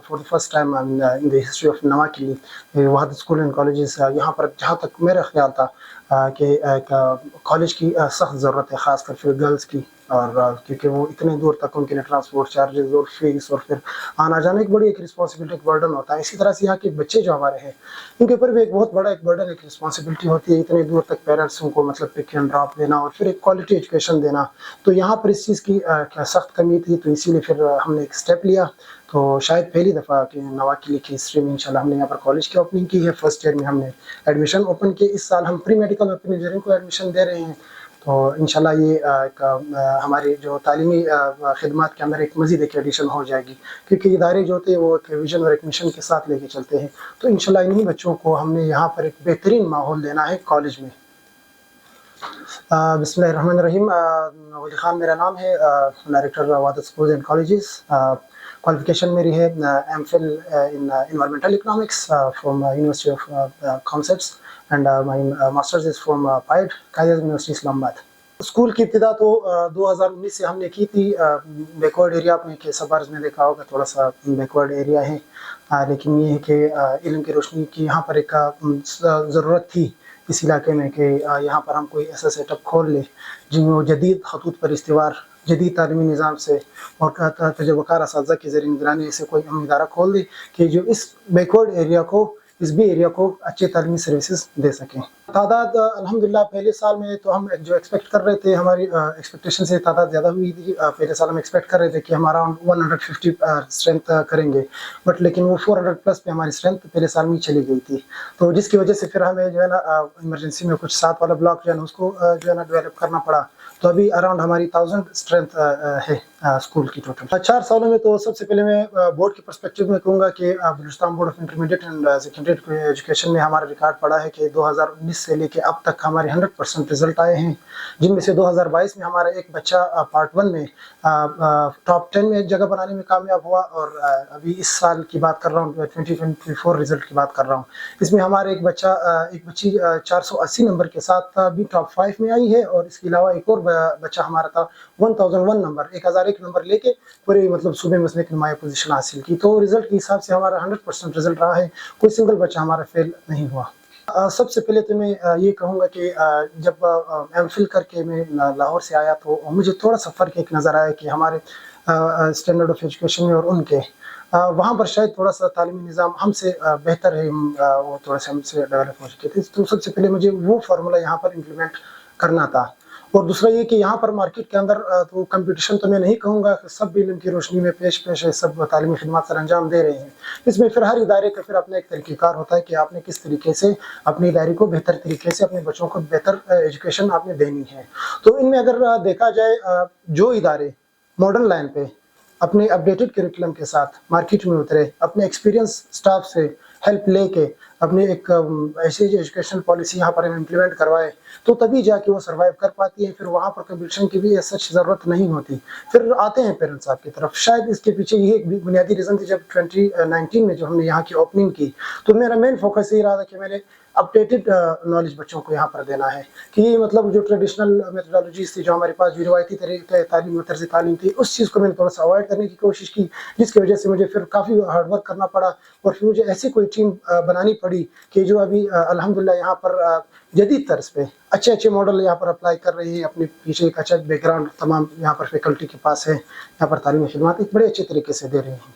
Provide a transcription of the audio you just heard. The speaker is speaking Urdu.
For the first time in the history of نواکلی وحدت اسکول اینڈ کالجز. یہاں پر جہاں تک میرا خیال تھا کہ کالج کی سخت ضرورت ہے، خاص کر پھر گرلس کی، اور کیونکہ وہ اتنے دور تک ان کے لیے ٹرانسپورٹ چارجز اور فیس اور پھر آنا جانا ایک بڑی ایک رسپانسبلٹی، ایک برڈن ہوتا ہے. اسی طرح سے یہاں کے بچے جو ہمارے ہیں ان کے اوپر بھی ایک بہت بڑا ایک برڈن، ایک رسپانسبلٹی ہوتی ہے، اتنے دور تک پیرنٹسوں کو مطلب پک اینڈ ڈراپ دینا اور پھر ایک کوالٹی ایجوکیشن دینا. تو یہاں پر اس چیز کی سخت کمی تھی، تو اسی لیے پھر ہم نے ایک اسٹیپ لیا. تو شاید پہلی دفعہ کہ نواکلی کی ہسٹری میں انشاءاللہ ہم نے یہاں پر کالج کی اوپننگ کی ہے. فرسٹ ایئر میں ہم نے ایڈمیشن اوپن کیے. اس سال ہم پری میڈیکل اور پری انجینئرنگ کو ایڈمیشن دے رہے ہیں. تو انشاءاللہ یہ ایک ہماری جو تعلیمی خدمات کے اندر ایک مزید ایک ایڈیشن ہو جائے گی، کیونکہ ادارے جو ہوتے ہیں وہ ایک ویژن اور ایک مشن کے ساتھ لے کے چلتے ہیں. تو انشاءاللہ انہی بچوں کو ہم نے یہاں پر ایک بہترین ماحول دینا ہے کالج میں. بسم اللہ الرحمن الرحیم. ولی خان میرا نام ہے، ڈائریکٹر وحدت اسکولز اینڈ کالجز. کوالیفیکیشن میری ہے M Phil in environmental economics from university of concepts and my masters is from PIDE Quaid Azam university اسلام آباد. اسکول کی ابتدا تو 2019 سے ہم نے کی تھی. بیکورڈ ایریا میں کہ سبارز میں دیکھا ہوگا تھوڑا سا بیکورڈ ایریا ہے، لیکن یہ ہے کہ علم کی روشنی کی یہاں پر ایک ضرورت تھی اس علاقے میں کہ یہاں پر ہم کوئی ایسا سیٹ اپ کھول لیں جن میں وہ جدید خطوط پر استوار، جدید تعلیمی نظام سے اور تجربہ کار اساتذہ کی زیر نگرانی ایسے کوئی ہم ادارہ کھول دیں کہ جو اس بیکورڈ ایریا کو، اس بھی ایریا کو اچھے تعلیمی سروسز دے سکیں. تعداد الحمدللہ پہلے سال میں تو ہم جو ایکسپیکٹ کر رہے تھے، ہماری ایکسپیکٹیشن سے تعداد زیادہ ہوئی تھی. پہلے سال ہم ایکسپیکٹ کر رہے تھے کہ ہم اراؤنڈ 150 اسٹرینتھ کریں گے، بٹ لیکن وہ 400 پلس پہ ہماری اسٹرینتھ پہلے سال میں چلی گئی تھی. تو جس کی وجہ سے پھر ہمیں جو ہے نا ایمرجنسی میں کچھ 7 والا بلاک جو ہے نا اس کو جو ہے نا ڈیولپ کرنا پڑا. تو ابھی اراؤنڈ ہماری 1000 اسٹرینتھ ہے اسکول کی ٹوٹل. 4 سالوں میں تو سب سے پہلے میں بورڈ کے پرسپیکٹو میں کہوں گا کہ Balochistan board of intermediate and secondary education میں ہمارا ریکارڈ پڑا ہے کہ 2019 سے لے کے اب تک ہمارے 100% رزلٹ آئے ہیں، جن میں سے 2022 میں ہمارا ایک بچہ پارٹ 1 میں ٹاپ 10 میں جگہ بنانے میں کامیاب ہوا، اور ابھی اس سال کی بات کر رہا ہوں 2024 رزلٹ کی بات کر رہا ہوں. اس میں ہمارا ایک بچی 480 نمبر کے ساتھ بھی ٹاپ 5 میں آئی ہے، اور اس کے علاوہ ایک اور بچہ ہمارا تھا 1001 نمبر، 1001 نمبر لے کے پورے مطلب صوبے میں اس نے ایک نمایاں پوزیشن حاصل کی. تو رزلٹ کے حساب سے ہمارا 100% رزلٹ رہا ہے، کوئی سنگل بچہ ہمارا فیل نہیں ہوا. سب سے پہلے تو میں یہ کہوں گا کہ جب ایم فل کر کے میں لاہور سے آیا تو مجھے تھوڑا سا فرق ایک نظر آیا کہ ہمارے اسٹینڈرڈ آف ایجوکیشن میں اور ان کے وہاں پر شاید تھوڑا سا تعلیمی نظام ہم سے بہتر ہے، وہ تھوڑا سا ہم سے ڈیولپ ہو چکے تھے. تو سب سے پہلے مجھے وہ فارمولہ یہاں پر امپلیمنٹ کرنا تھا. اور دوسرا یہ کہ یہاں پر مارکیٹ کے اندر تو کمپٹیشن تو میں نہیں کہوں گا کہ سب علم کی روشنی میں پیش ہے، سب تعلیمی خدمات سر انجام دے رہے ہیں. اس میں پھر ہر ادارے کا پھر اپنا ایک طریقہ کار ہوتا ہے کہ آپ نے کس طریقے سے اپنے ادارے کو بہتر طریقے سے اپنے بچوں کو بہتر ایجوکیشن آپ نے دینی ہے. تو ان میں اگر دیکھا جائے جو ادارے ماڈرن لائن پہ اپنے اپڈیٹڈ کریکولم کے ساتھ مارکیٹ میں اترے، اپنے ایکسپیرینس سٹاف سے ہیلپ لے کے اپنے ایک ایسی ایجوکیشن پالیسی یہاں پر امپلیمنٹ کروائے، تو تبھی جا کے وہ سروائیو کر پاتی ہے. پھر وہاں پر کمپٹیشن کی بھی سچ ضرورت نہیں ہوتی. پھر آتے ہیں پیرنٹس آپ کی طرف. شاید اس کے پیچھے یہ ایک بنیادی ریزن تھی. جب 2019 میں جو ہم نے یہاں کی اوپننگ کی تو میرا مین فوکس یہ رہا تھا کہ میں نے اپڈیٹڈ نالج بچوں کو یہاں پر دینا ہے، کہ یہ مطلب جو ٹریڈیشنل میتھڈالوجیز تھی جو ہمارے پاس جو روایتی طریقہ تعلیم و طرز تعلیم تھی، اس چیز کو میں نے تھوڑا سا اوائڈ کرنے کی کوشش کی، جس کی وجہ سے مجھے پھر کافی ہارڈ ورک کرنا پڑا. اور پھر مجھے ایسی کوئی ٹیم بنانی پڑی کہ جو ابھی الحمدللہ یہاں پر جدید طرز پہ اچھے ماڈل یہاں پر اپلائی کر رہے ہیں. اپنے پیچھے ایک اچھا بیک گراؤنڈ تمام یہاں پر فیکلٹی کے پاس ہے، یہاں پر تعلیمی خدمات ایک بڑے اچھے طریقے سے دے رہے ہیں.